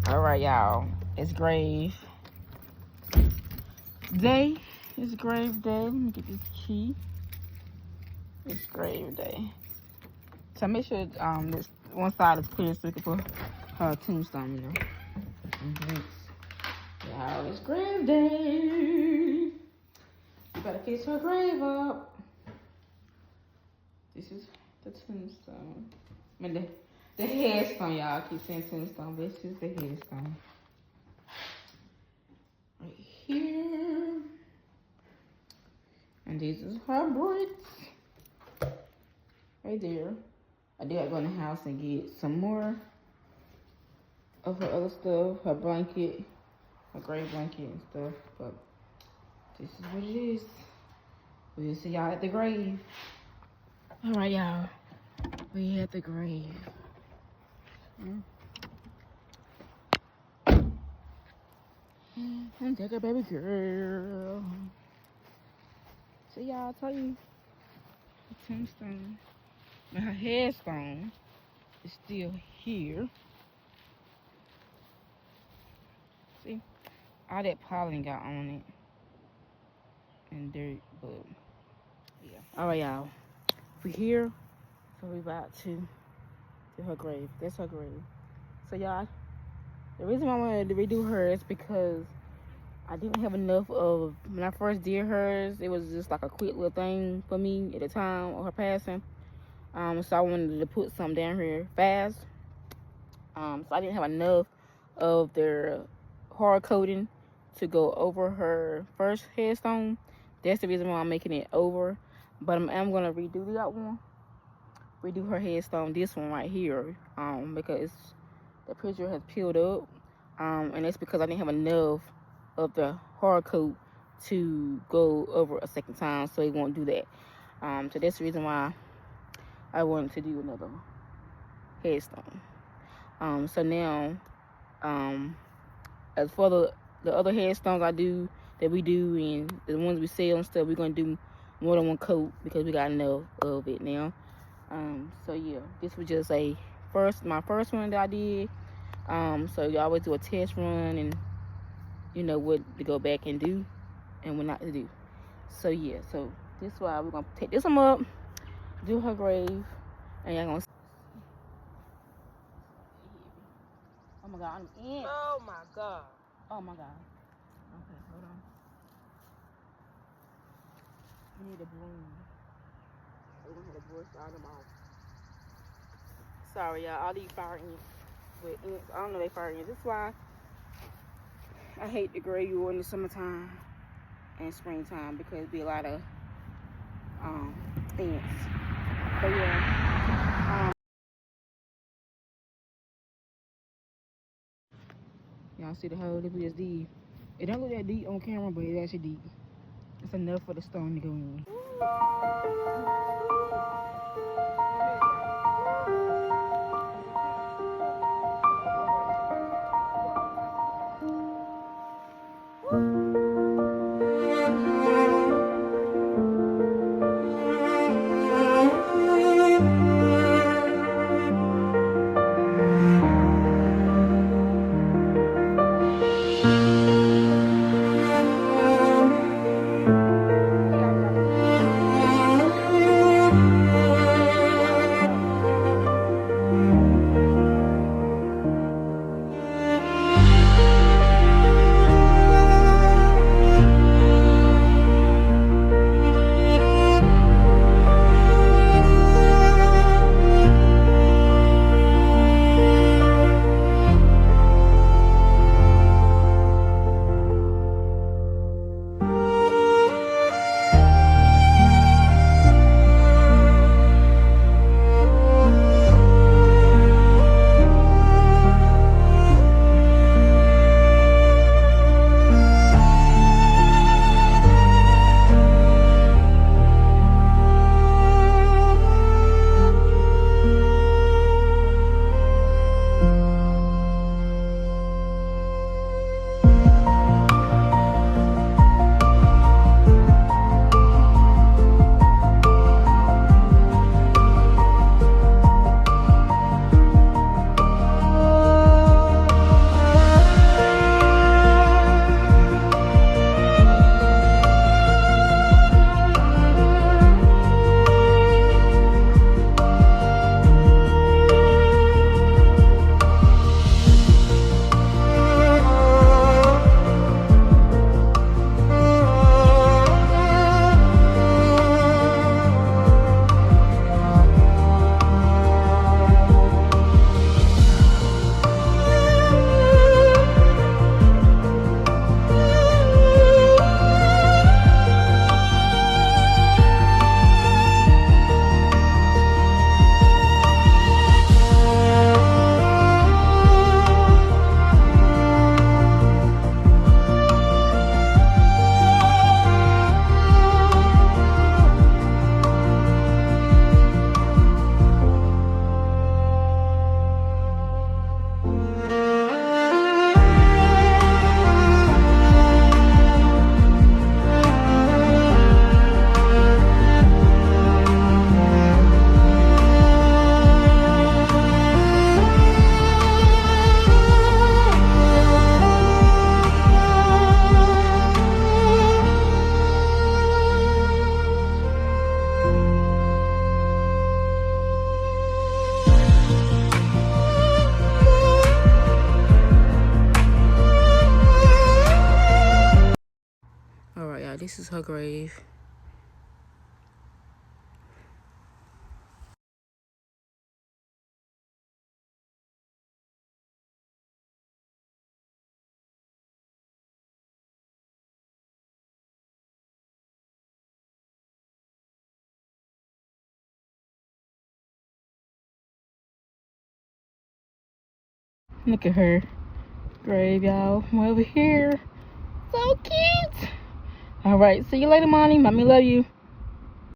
All right, y'all. It's grave day. It's grave day. Let me get this key. It's grave day. So make sure this one side is clear so we can put her tombstone, you know. Y'all, it's grave day. You better fix her grave up. This is the tombstone. I mean the headstone, y'all. I keep saying tombstone, but this is the headstone. Right here. And these is her bricks. Right there. I did have to go in the house and get some more of her other stuff, her blanket, her gray blanket and stuff, but this is what it is. We'll see y'all at the grave. All right, y'all. We at the grave. And take a baby girl. See y'all, I'll tell you. The tombstone. And her headstone is still here. See? All that pollen got on it. And dirt, but yeah. Alright, y'all. We here. So we about to do her grave. That's her grave. So y'all, the reason why I wanted to redo hers because I didn't have enough of, when I first did hers, it was just like a quick little thing for me at the time of her passing. So I wanted to put something down here fast. So I didn't have enough of their hard coating to go over her first headstone. That's the reason why I'm making it over. But I'm gonna redo that one. Redo her headstone, this one right here. Because the picture has peeled up. And that's because I didn't have enough of the hard coat to go over a second time, so it won't do that. So that's the reason why I wanted to do another headstone. So now, as for the other headstones that we do and the ones we sell and stuff, we're gonna do more than one coat because we got enough of it now. So yeah, this was just my first one that I did. So you always do a test run and you know what to go back and do and what not to do. So yeah, so this is why we're gonna take this one up, do her grave, and y'all gonna see. Oh my god, I'm in. Oh my god. Oh my god. Okay, hold on. We need a broom. We're gonna have to brush all them off. Sorry y'all, all these fire ants with ants. I don't know they fire ants. This is why I hate the grave in the summertime and springtime because it be a lot of ants. But yeah. Y'all see the hole? Look at this deep. It don't look that deep on camera, but it's actually deep. It's enough for the stone to go in. This is her grave. Look at her grave, y'all. I'm over here. So cute. All right, see you later, Monty. Mommy love you.